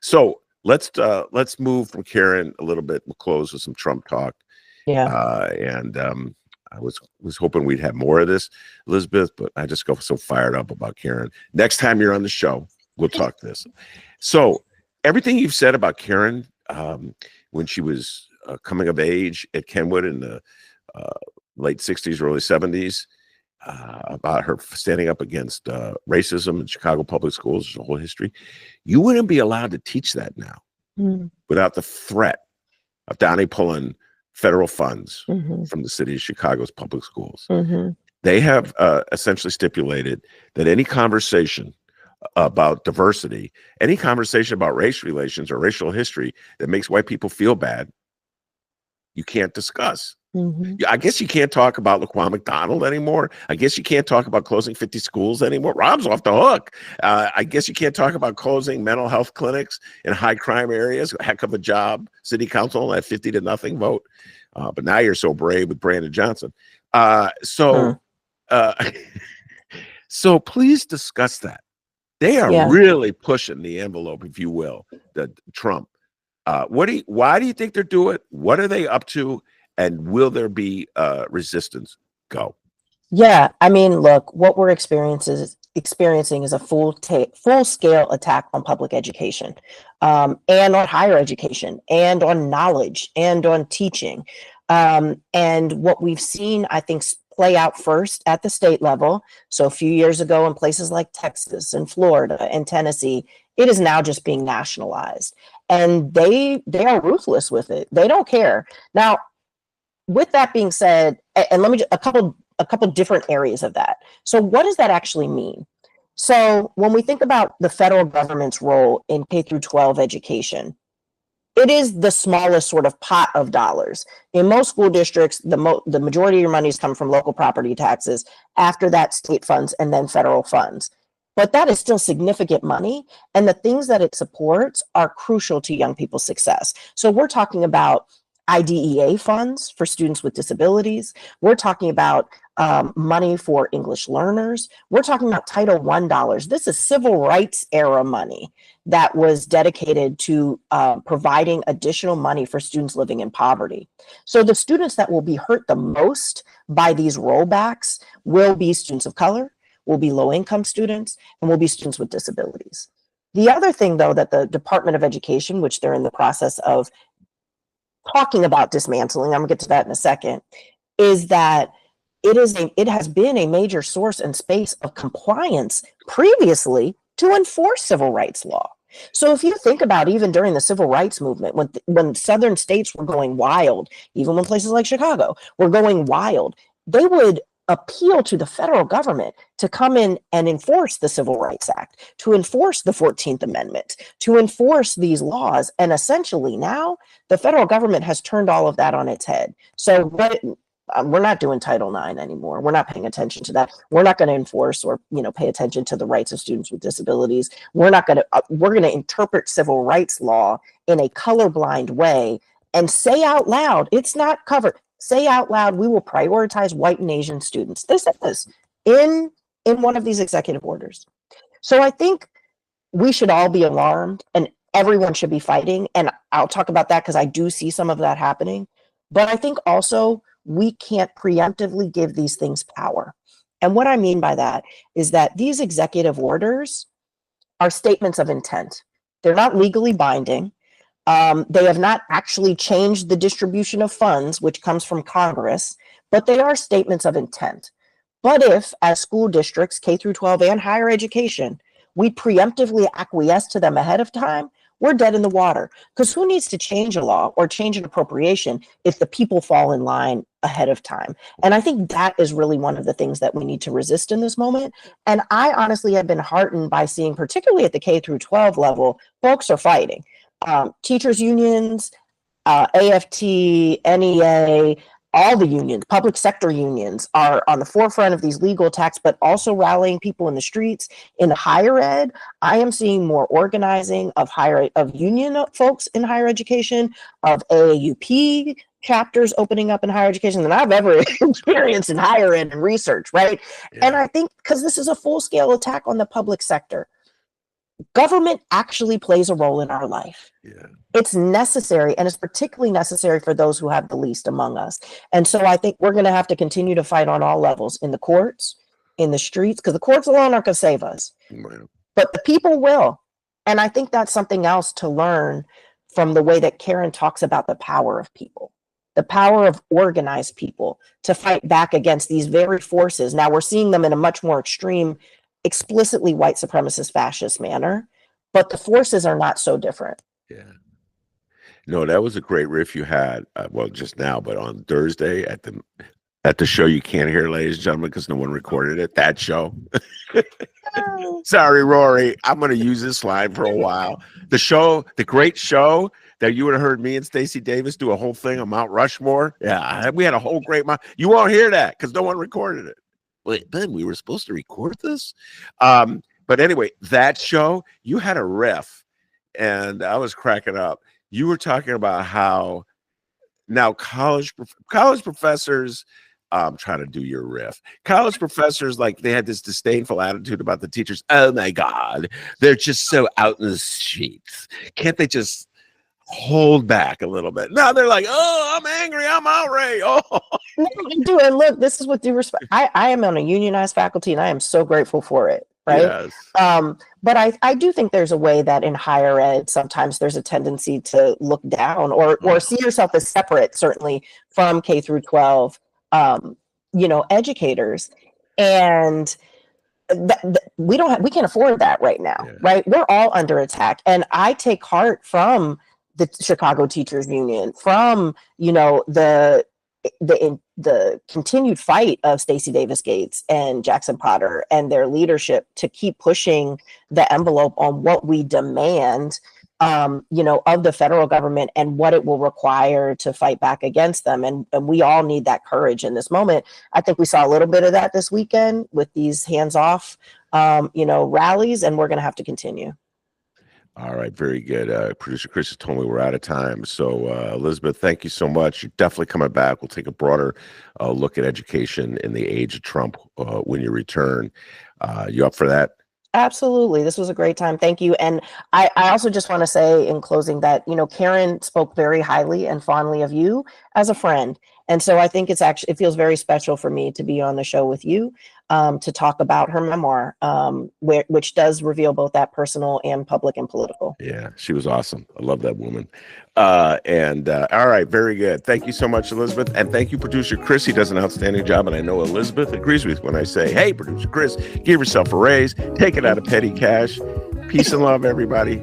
So let's move from Karen a little bit. We'll close with some Trump talk. Yeah. And I was hoping we'd have more of this, Elizabeth, but I just go so fired up about Karen. Next time you're on the show, we'll talk this. So everything you've said about Karen when she was coming of age at Kenwood in the late 60s, early 70s, about her standing up against racism in Chicago public schools, there's a whole history. You wouldn't be allowed to teach that now without the threat of Donnie pulling federal funds from the city of Chicago's public schools. They have essentially stipulated that any conversation about diversity, any conversation about race relations or racial history that makes white people feel bad, you can't discuss. I guess you can't talk about Laquan McDonald anymore. I guess you can't talk about closing 50 schools anymore. Rob's off the hook. I guess you can't talk about closing mental health clinics in high crime areas. Heck of a job, city council, that 50-0 vote. But now you're so brave with Brandon Johnson. So please discuss that. They are really pushing the envelope, if you will, the Trump. Why do you think they're doing it? What are they up to? And will there be resistance? Go. Yeah, I mean, look, what we're experiencing is a full-scale attack on public education, and on higher education, and on knowledge, and on teaching. And what we've seen, I think, play out first at the state level. So a few years ago in places like Texas and Florida and Tennessee, it is now just being nationalized. And they are ruthless with it. They don't care. Now, with that being said, and let me just, a couple different areas of that. So what does that actually mean? So when we think about the federal government's role in K through 12 education, it is the smallest sort of pot of dollars. In most school districts, the majority of your monies come from local property taxes, after that state funds, and then federal funds. But that is still significant money, and the things that it supports are crucial to young people's success. So we're talking about IDEA funds for students with disabilities. We're talking about money for English learners. We're talking about Title I dollars. This is civil rights era money that was dedicated to providing additional money for students living in poverty. So the students that will be hurt the most by these rollbacks will be students of color, will be low-income students, and will be students with disabilities. The other thing, though, that the Department of Education, which they're in the process of talking about dismantling, I'm gonna get to that in a second, is that it has been a major source and space of compliance previously to enforce civil rights law. So if you think about even during the civil rights movement, when southern states were going wild, even when places like Chicago were going wild, they would appeal to the federal government to come in and enforce the Civil Rights Act, to enforce the 14th Amendment, to enforce these laws. And essentially now the federal government has turned all of that on its head. So we're not doing Title IX anymore. We're not paying attention to that. We're not going to enforce or pay attention to the rights of students with disabilities. We're going to interpret civil rights law in a colorblind way and say out loud, it's not covered. Say out loud, we will prioritize white and Asian students. They said this in one of these executive orders. So I think we should all be alarmed and everyone should be fighting. And I'll talk about that because I do see some of that happening. But I think also we can't preemptively give these things power. And what I mean by that is that these executive orders are statements of intent. They're not legally binding. They have not actually changed the distribution of funds, which comes from Congress, but they are statements of intent. But if, as school districts, K through 12 and higher education, we preemptively acquiesce to them ahead of time, we're dead in the water. Because who needs to change a law or change an appropriation if the people fall in line ahead of time? And I think that is really one of the things that we need to resist in this moment. And I honestly have been heartened by seeing, particularly at the K through 12 level, folks are fighting. Teachers unions, AFT, NEA, all the unions, public sector unions are on the forefront of these legal attacks, but also rallying people in the streets. In higher ed, I am seeing more organizing of union folks in higher education, of AAUP chapters opening up in higher education than I've ever experienced in higher ed and research, right? Yeah. And I think because this is a full-scale attack on the public sector. government actually plays a role in our life. Yeah. It's necessary, and it's particularly necessary for those who have the least among us. And so I think we're going to have to continue to fight on all levels, in the courts, in the streets, because the courts alone aren't going to save us, Well, but the people will. And I think that's something else to learn from the way that Karen talks about the power of people, the power of organized people to fight back against these very forces. Now we're seeing them in a much more extreme, explicitly white supremacist fascist manner, but the forces are not so different. yeah. No, that was a great riff you had. Well, just now, but on Thursday at the show you can't hear, ladies and gentlemen, because no one recorded it. That show. Sorry, Rory. I'm going to use this line for a while. The great show that you would have heard me and Stacey Davis do a whole thing on Mount Rushmore. Yeah, we had a whole great You won't hear that because no one recorded it. Wait, Ben, we were supposed to record this? But anyway, that show, you had a riff, and I was cracking up. You were talking about how now college professors, I'm trying to do your riff. College professors, like, they had this disdainful attitude about the teachers. Oh my God, they're just so out in the streets. Can't they just hold back a little bit? No, they're like, oh, I'm angry, I'm outraged. Oh, No, I do. And look, this is with due respect. I am on a unionized faculty, and I am so grateful for it. Right. yes. But I do think there's a way that in higher ed, sometimes there's a tendency to look down or see yourself as separate, certainly from K through 12, educators. And we can't afford that right now. Yeah. Right. We're all under attack. And I take heart from the Chicago Teachers Union, from, the continued fight of Stacey Davis Gates and Jackson Potter and their leadership to keep pushing the envelope on what we demand, of the federal government and what it will require to fight back against them. And we all need that courage in this moment. I think we saw a little bit of that this weekend with these hands-off, rallies, and we're going to have to continue. All right, very good. Producer Chris has told me we're out of time. So, Elizabeth, thank you so much. You're definitely coming back. We'll take a broader look at education in the age of Trump when you return. You up for that? Absolutely. This was a great time. Thank you. And I also just want to say in closing that, Karen spoke very highly and fondly of you as a friend. And so I think it feels very special for me to be on the show with you, to talk about her memoir, which does reveal both that personal and public and political. Yeah, she was awesome. I love that woman. All right, very good. Thank you so much, Elizabeth. And thank you, Producer Chris. He does an outstanding job. And I know Elizabeth agrees with when I say, hey, Producer Chris, give yourself a raise. Take it out of petty cash. Peace and love, everybody.